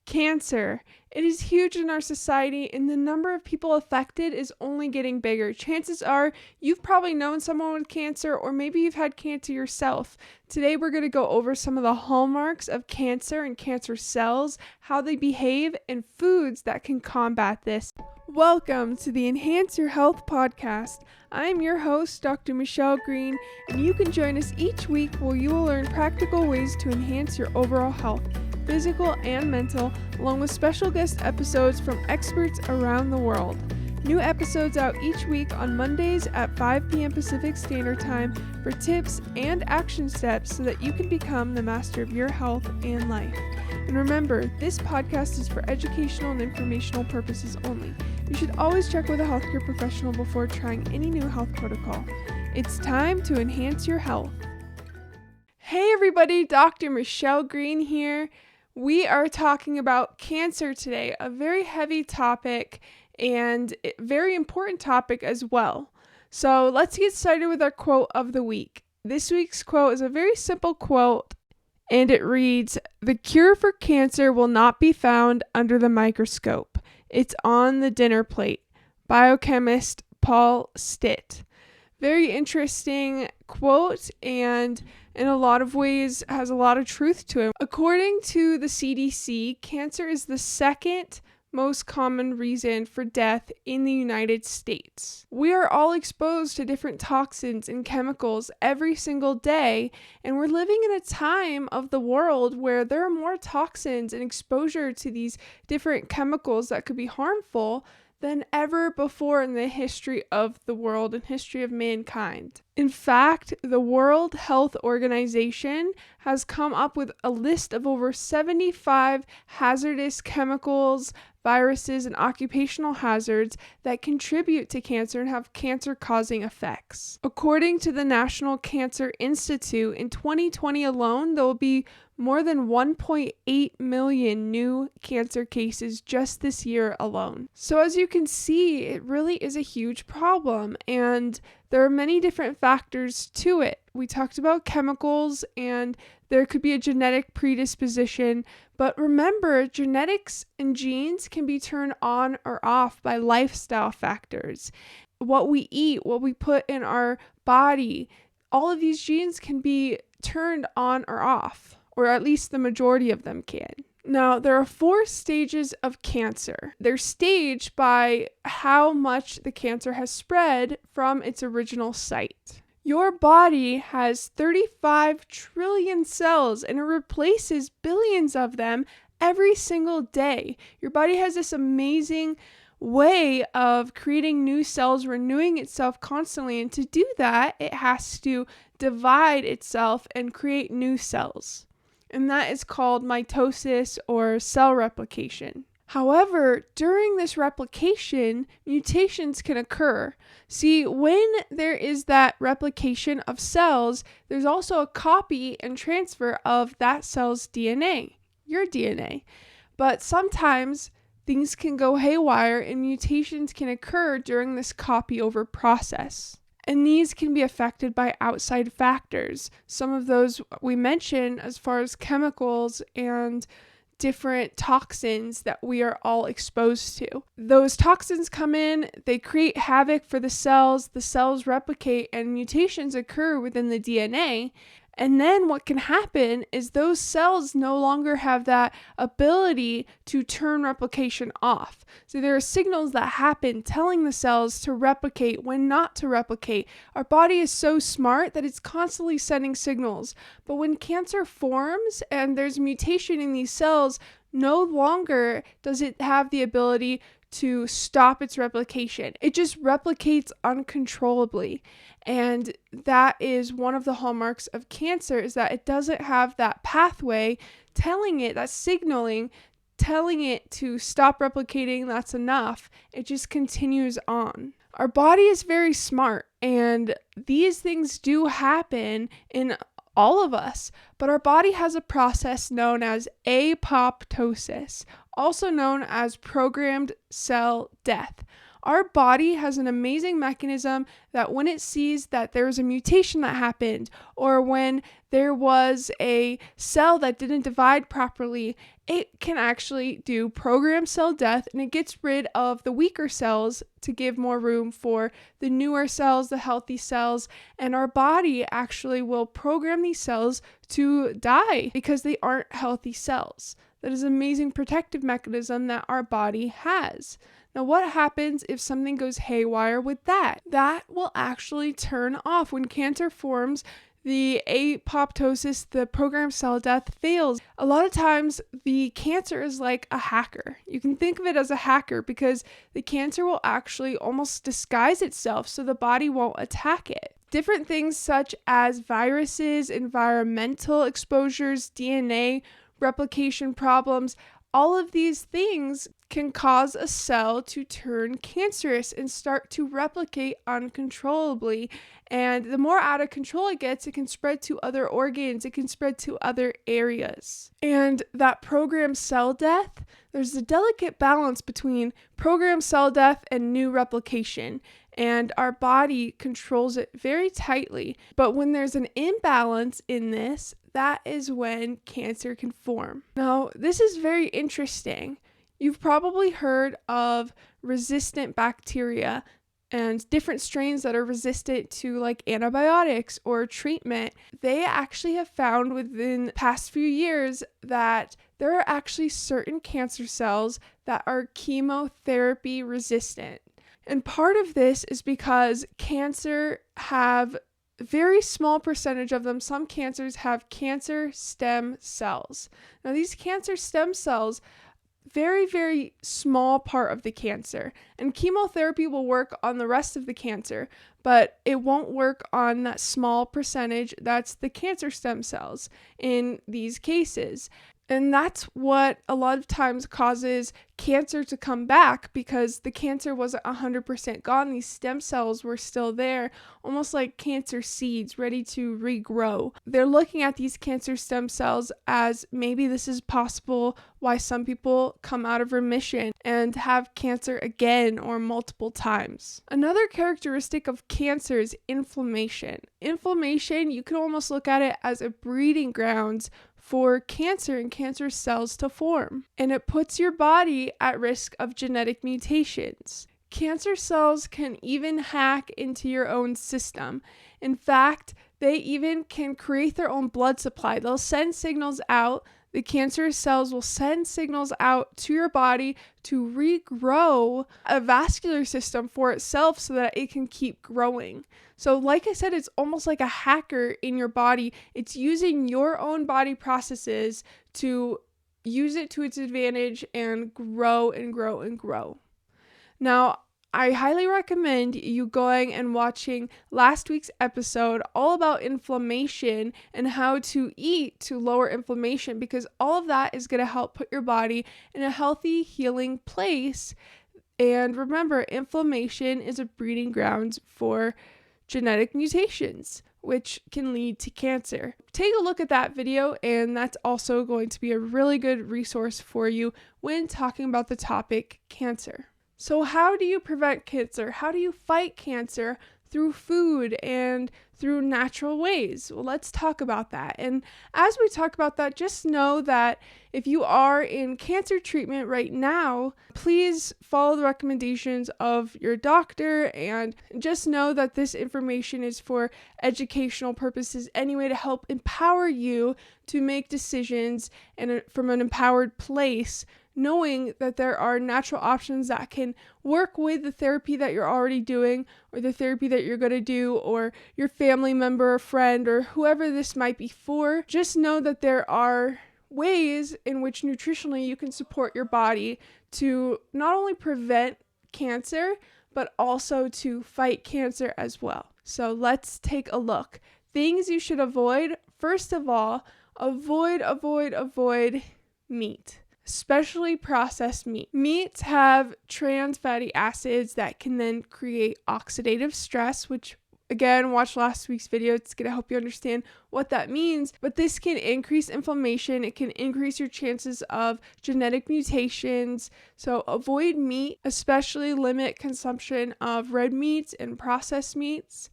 Cancer. It is huge in our society, and the number of people affected is only getting bigger. Chances are you've probably known someone with cancer, or maybe you've had cancer yourself. Today we're going to go over some of the hallmarks of cancer and cancer cells, how they behave, and foods that can combat this. Welcome to the Enhance Your Health podcast. I am your host, Dr. Michelle Green, and you can join us each week where you will learn practical ways to enhance your overall health, physical and mental, along with special guest episodes from experts around the world. New episodes out each week on Mondays at 5 p.m. Pacific Standard Time for tips and action steps so that you can become the master of your health and life. And remember, this podcast is for educational and informational purposes only. You should always check with a healthcare professional before trying any new health protocol. It's time to enhance your health. Hey everybody, Dr. Michelle Green here. We are talking about cancer today, a very heavy topic and very important topic as well. So let's get started with our quote of the week. This week's quote is a very simple quote, and it reads, "The cure for cancer will not be found under the microscope. It's on the dinner plate." Biochemist Paul Stitt. Very interesting quote, and in a lot of ways has a lot of truth to it. According to the CDC, cancer is the second most common reason for death in the United States. We are all exposed to different toxins and chemicals every single day, and we're living in a time of the world where there are more toxins and exposure to these different chemicals that could be harmful than ever before in the history of the world and history of mankind. In fact, the World Health Organization has come up with a list of over 75 hazardous chemicals, viruses, and occupational hazards that contribute to cancer and have cancer-causing effects. According to the National Cancer Institute, in 2020 alone, there will be more than 1.8 million new cancer cases just this year alone. So as you can see, it really is a huge problem, and there are many different factors to it. We talked about chemicals, and there could be a genetic predisposition, but remember, genetics and genes can be turned on or off by lifestyle factors. What we eat, what we put in our body, all of these genes can be turned on or off, or at least the majority of them can. Now, there are 4 stages of cancer. They're staged by how much the cancer has spread from its original site. Your body has 35 trillion cells, and it replaces billions of them every single day. Your body has this amazing way of creating new cells, renewing itself constantly, and to do that, it has to divide itself and create new cells. And that is called mitosis or cell replication. However, during this replication, mutations can occur. See, when there is that replication of cells, there's also a copy and transfer of that cell's DNA, your DNA. But sometimes things can go haywire and mutations can occur during this copy over process. And these can be affected by outside factors. Some of those we mentioned as far as chemicals and different toxins that we are all exposed to. Those toxins come in, they create havoc for the cells replicate, and mutations occur within the DNA. And then what can happen is those cells no longer have that ability to turn replication off. So there are signals that happen telling the cells to replicate when not to replicate. Our body is so smart that it's constantly sending signals. But when cancer forms and there's mutation in these cells, no longer does it have the ability to stop its replication. It just replicates uncontrollably. And that is one of the hallmarks of cancer, is that it doesn't have that pathway telling it, that signaling, telling it to stop replicating, that's enough. It just continues on. Our body is very smart, and these things do happen in all of us, but our body has a process known as apoptosis, also known as programmed cell death. Our body has an amazing mechanism that when it sees that there was a mutation that happened, or when there was a cell that didn't divide properly, it can actually do programmed cell death, and it gets rid of the weaker cells to give more room for the newer cells, the healthy cells, and our body actually will program these cells to die because they aren't healthy cells. That is an amazing protective mechanism that our body has. Now, what happens if something goes haywire with that? That will actually turn off. When cancer forms, the apoptosis, the programmed cell death, fails. A lot of times, the cancer is like a hacker. You can think of it as a hacker because the cancer will actually almost disguise itself so the body won't attack it. Different things such as viruses, environmental exposures, DNA, replication problems, all of these things can cause a cell to turn cancerous and start to replicate uncontrollably. And the more out of control it gets, it can spread to other organs, it can spread to other areas. And that programmed cell death, there's a delicate balance between programmed cell death and new replication. And our body controls it very tightly. But when there's an imbalance in this, that is when cancer can form. Now, this is very interesting. You've probably heard of resistant bacteria and different strains that are resistant to like antibiotics or treatment. They actually have found within the past few years that there are actually certain cancer cells that are chemotherapy resistant. And part of this is because cancer have a very small percentage of them. Some cancers have cancer stem cells. Now, these cancer stem cells, very, very small part of the cancer. And chemotherapy will work on the rest of the cancer, but it won't work on that small percentage that's the cancer stem cells in these cases. And that's what a lot of times causes cancer to come back, because the cancer wasn't 100% gone. These stem cells were still there, almost like cancer seeds ready to regrow. They're looking at these cancer stem cells as maybe this is possible why some people come out of remission and have cancer again or multiple times. Another characteristic of cancer is inflammation. Inflammation, you can almost look at it as a breeding grounds for cancer and cancer cells to form. And it puts your body at risk of genetic mutations. Cancer cells can even hack into your own system. In fact, they even can create their own blood supply. They'll send signals out. The cancerous cells will send signals out to your body to regrow a vascular system for itself so that it can keep growing. So like I said, it's almost like a hacker in your body. It's using your own body processes to use it to its advantage and grow and grow and grow. Now, I highly recommend you going and watching last week's episode all about inflammation and how to eat to lower inflammation, because all of that is going to help put your body in a healthy, healing place. And remember, inflammation is a breeding ground for genetic mutations, which can lead to cancer. Take a look at that video, and that's also going to be a really good resource for you when talking about the topic cancer. So how do you prevent cancer? How do you fight cancer? Through food and through natural ways. Well, let's talk about that. And as we talk about that, just know that if you are in cancer treatment right now, please follow the recommendations of your doctor, and just know that this information is for educational purposes anyway, to help empower you to make decisions and from an empowered place, knowing that there are natural options that can work with the therapy that you're already doing, or the therapy that you're going to do, or your family member or friend, or whoever this might be for. Just know that there are ways in which nutritionally you can support your body to not only prevent cancer, but also to fight cancer as well. So let's take a look. Things you should avoid. First of all, avoid meat. Especially processed meat. Meats have trans fatty acids that can then create oxidative stress, which Again, watch last week's video. It's going to help you understand what that means. But this can increase inflammation. It can increase your chances of genetic mutations. So avoid meat, especially limit consumption of red meats and processed meats.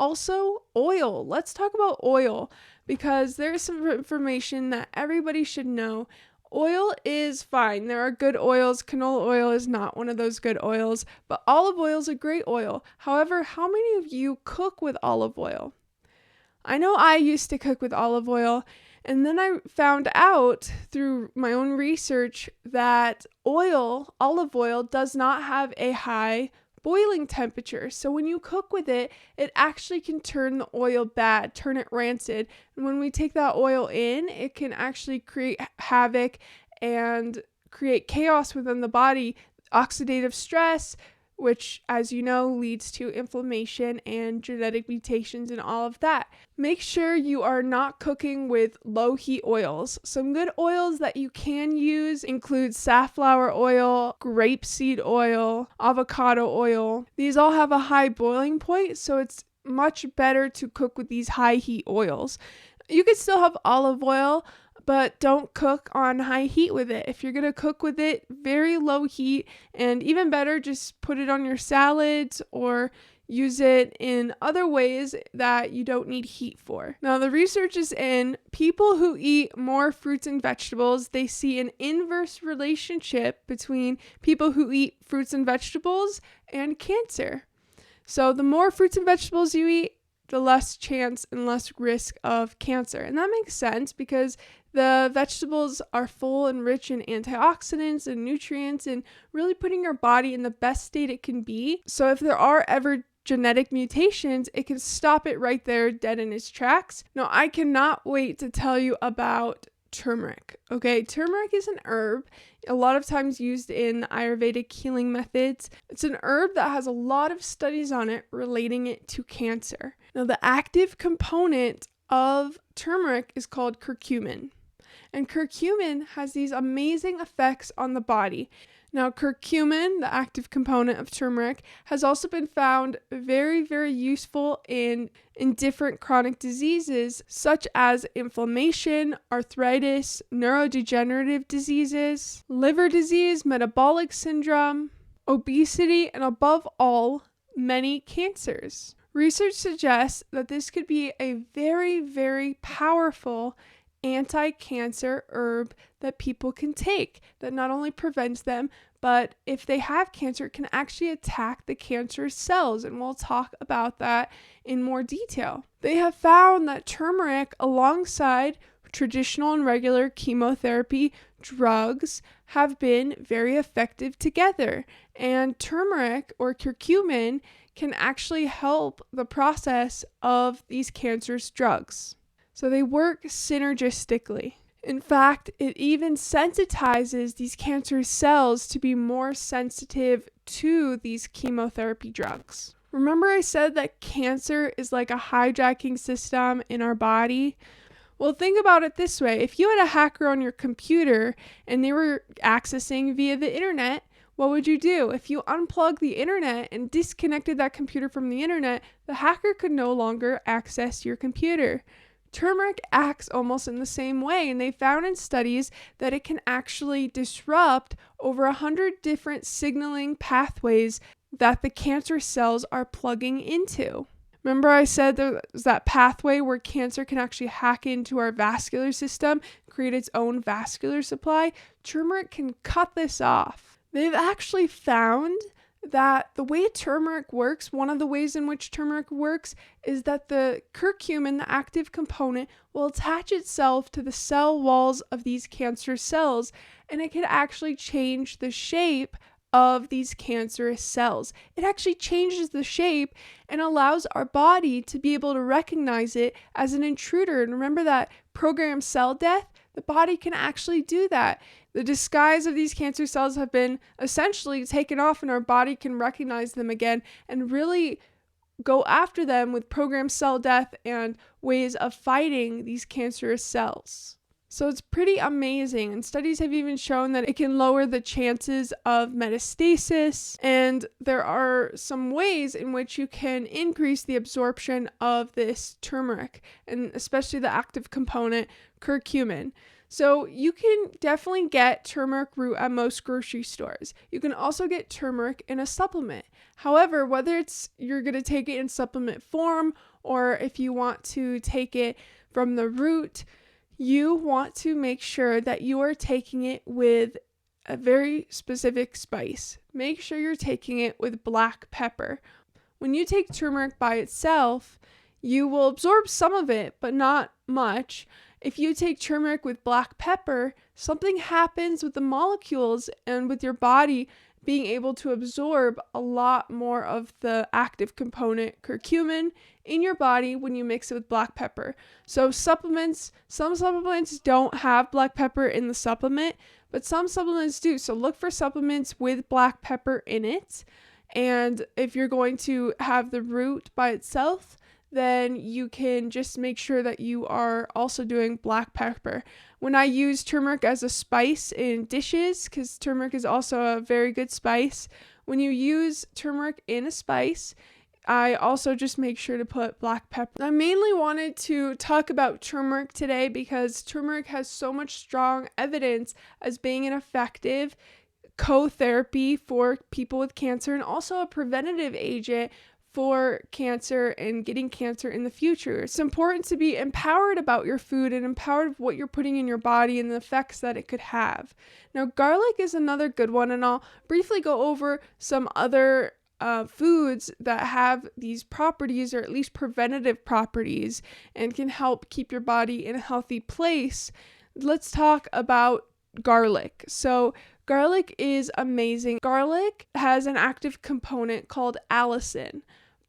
Also, oil. Let's talk about oil because there's some information that everybody should know. Oil is fine. There are good oils. Canola oil is not one of those good oils, but olive oil is a great oil. However, how many of you cook with olive oil? I know I used to cook with olive oil, and then I found out through my own research that olive oil, does not have a high boiling temperature. So when you cook with it, it actually can turn the oil bad, turn it rancid. And when we take that oil in, it can actually create havoc and create chaos within the body, oxidative stress, which, as you know, leads to inflammation and genetic mutations and all of that. Make sure you are not cooking with low heat oils. Some good oils that you can use include safflower oil, grapeseed oil, avocado oil. These all have a high boiling point, so it's much better to cook with these high heat oils. You could still have olive oil, but don't cook on high heat with it. If you're going to cook with it, very low heat, and even better, just put it on your salads or use it in other ways that you don't need heat for. Now, the research is in people who eat more fruits and vegetables, they see an inverse relationship between people who eat fruits and vegetables and cancer. So the more fruits and vegetables you eat, the less chance and less risk of cancer. And that makes sense because the vegetables are full and rich in antioxidants and nutrients and really putting your body in the best state it can be. So if there are ever genetic mutations, it can stop it right there, dead in its tracks. Now, I cannot wait to tell you about turmeric. Okay, turmeric is an herb, a lot of times used in Ayurvedic healing methods. It's an herb that has a lot of studies on it relating it to cancer. Now, the active component of turmeric is called curcumin. And curcumin has these amazing effects on the body. Now, curcumin, the active component of turmeric, has also been found very, very useful in different chronic diseases such as inflammation, arthritis, neurodegenerative diseases, liver disease, metabolic syndrome, obesity, and above all, many cancers. Research suggests that this could be a very, very powerful anti-cancer herb that people can take that not only prevents them, but if they have cancer, it can actually attack the cancer cells. And we'll talk about that in more detail. They have found that turmeric, alongside traditional and regular chemotherapy drugs, have been very effective together. And turmeric or curcumin can actually help the process of these cancerous drugs. So they work synergistically. In fact, it even sensitizes these cancer cells to be more sensitive to these chemotherapy drugs. Remember I said that cancer is like a hijacking system in our body? Well, think about it this way. If you had a hacker on your computer and they were accessing via the internet, what would you do? If you unplugged the internet and disconnected that computer from the internet, the hacker could no longer access your computer. Turmeric acts almost in the same way, and they found in studies that it can actually disrupt over 100 different signaling pathways that the cancer cells are plugging into. Remember I said there's that pathway where cancer can actually hack into our vascular system, create its own vascular supply? Turmeric can cut this off. They've actually found that the way turmeric works, one of the ways in which turmeric works, is that the curcumin, the active component, will attach itself to the cell walls of these cancer cells, and it can actually change the shape of these cancerous cells. It actually changes the shape and allows our body to be able to recognize it as an intruder. And remember that programmed cell death? The body can actually do that. The disguise of these cancer cells have been essentially taken off, and our body can recognize them again and really go after them with programmed cell death and ways of fighting these cancerous cells. So it's pretty amazing, and studies have even shown that it can lower the chances of metastasis, and there are some ways in which you can increase the absorption of this turmeric, and especially the active component, curcumin. So you can definitely get turmeric root at most grocery stores. You can also get turmeric in a supplement. However, whether it's you're going to take it in supplement form or if you want to take it from the root, you want to make sure that you are taking it with a very specific spice. Make sure you're taking it with black pepper. When you take turmeric by itself, you will absorb some of it, but not much. If you take turmeric with black pepper, something happens with the molecules and with your body being able to absorb a lot more of the active component curcumin in your body when you mix it with black pepper. So some supplements don't have black pepper in the supplement, but some supplements do. So look for supplements with black pepper in it. And if you're going to have the root by itself, then you can just make sure that you are also doing black pepper. When I use turmeric as a spice in dishes, because turmeric is also a very good spice, when you use turmeric in a spice, I also just make sure to put black pepper. I mainly wanted to talk about turmeric today because turmeric has so much strong evidence as being an effective co-therapy for people with cancer and also a preventative agent for cancer and getting cancer in the future. It's important to be empowered about your food and empowered of what you're putting in your body and the effects that it could have. Now, garlic is another good one, and I'll briefly go over some other foods that have these properties, or at least preventative properties, and can help keep your body in a healthy place. Let's talk about garlic. So garlic is amazing. Garlic has an active component called allicin,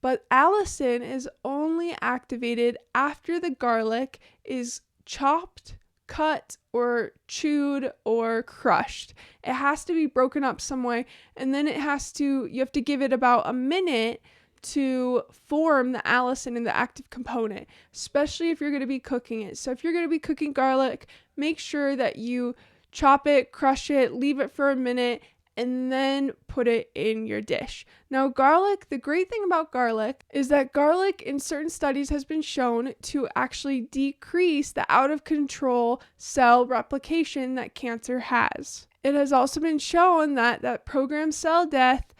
but allicin is only activated after the garlic is chopped, cut, or chewed or crushed. It has to be broken up some way, and then you have to give it about a minute to form the allicin in the active component, especially if you're going to be cooking it. So if you're going to be cooking garlic, make sure that you chop it, crush it, leave it for a minute, and then put it in your dish. Now, garlic, the great thing about garlic is that garlic in certain studies has been shown to actually decrease the out of control cell replication that cancer has. It has also been shown that programmed cell death,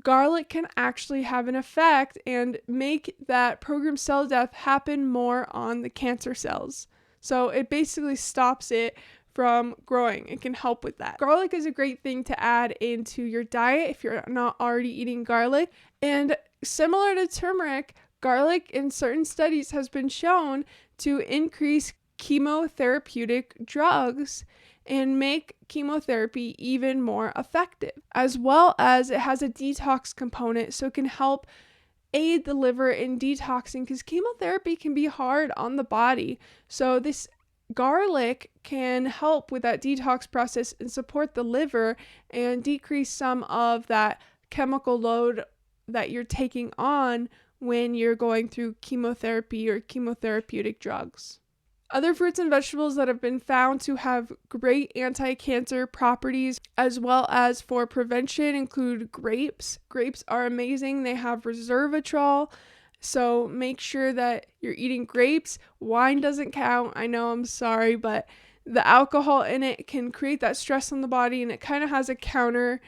garlic can actually have an effect and make that programmed cell death happen more on the cancer cells. So it basically stops it from growing. It can help with that. Garlic is a great thing to add into your diet if you're not already eating garlic. And similar to turmeric, garlic in certain studies has been shown to increase chemotherapeutic drugs and make chemotherapy even more effective, as well as it has a detox component, so it can help aid the liver in detoxing, because chemotherapy can be hard on the body. So this garlic can help with that detox process and support the liver and decrease some of that chemical load that you're taking on when you're going through chemotherapy or chemotherapeutic drugs. Other fruits and vegetables that have been found to have great anti-cancer properties as well as for prevention include grapes. Grapes are amazing. They have resveratrol. So make sure that you're eating grapes. Wine doesn't count. I know, I'm sorry, but the alcohol in it can create that stress on the body, and it kind of has a counteractive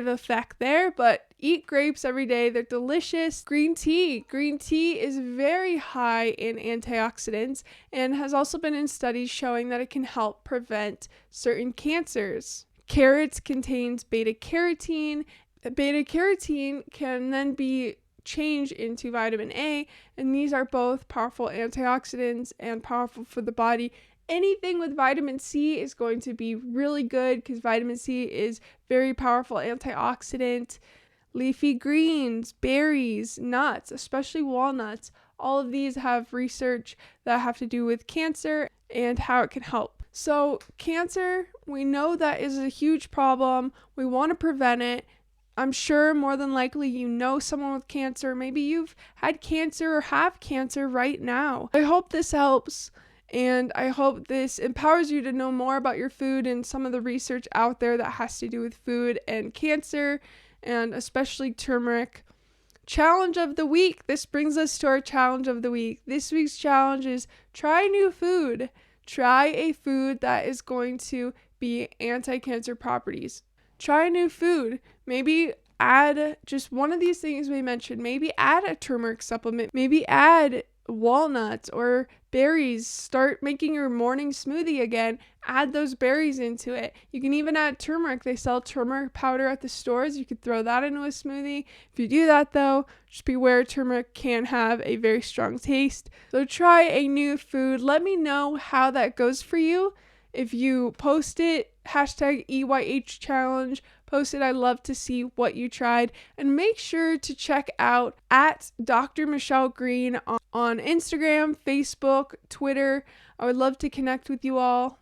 effect there. But eat grapes every day. They're delicious. Green tea. Green tea is very high in antioxidants and has also been in studies showing that it can help prevent certain cancers. Carrots contains beta carotene. Beta carotene can then be change into vitamin A, and these are both powerful antioxidants and powerful for the body. Anything with vitamin C is going to be really good because vitamin C is very powerful antioxidant. Leafy greens, berries, nuts, especially walnuts, all of these have research that have to do with cancer and how it can help. So cancer, we know that is a huge problem. We want to prevent it. I'm sure more than likely you know someone with cancer. Maybe you've had cancer or have cancer right now. I hope this helps. And I hope this empowers you to know more about your food and some of the research out there that has to do with food and cancer, and especially turmeric. Challenge of the week. This brings us to our challenge of the week. This week's challenge is try new food. Try a food that is going to be anti-cancer properties. Try new food. Maybe add just one of these things we mentioned. Maybe add a turmeric supplement. Maybe add walnuts or berries. Start making your morning smoothie again. Add those berries into it. You can even add turmeric. They sell turmeric powder at the stores. You could throw that into a smoothie. If you do that though, just beware, turmeric can have a very strong taste. So try a new food. Let me know how that goes for you. If you post it, hashtag EYH challenge, post it. I'd love to see what you tried. And make sure to check out at Dr. Michelle Green on Instagram, Facebook, Twitter. I would love to connect with you all.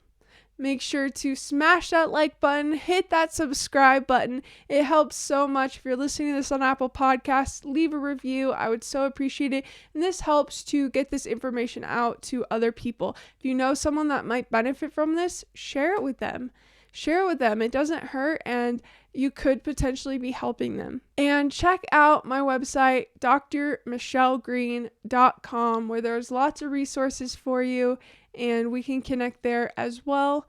Make sure to smash that like button, hit that subscribe button. It helps so much. If you're listening to this on Apple Podcasts, leave a review. I would so appreciate it. And this helps to get this information out to other people. If you know someone that might benefit from this, share it with them. Share it with them. It doesn't hurt, and you could potentially be helping them. And check out my website, drmichellegreen.com, where there's lots of resources for you, and we can connect there as well.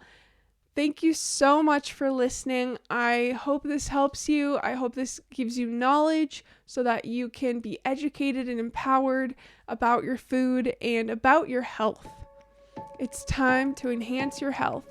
Thank you so much for listening. I hope this helps you. I hope this gives you knowledge so that you can be educated and empowered about your food and about your health. It's time to enhance your health.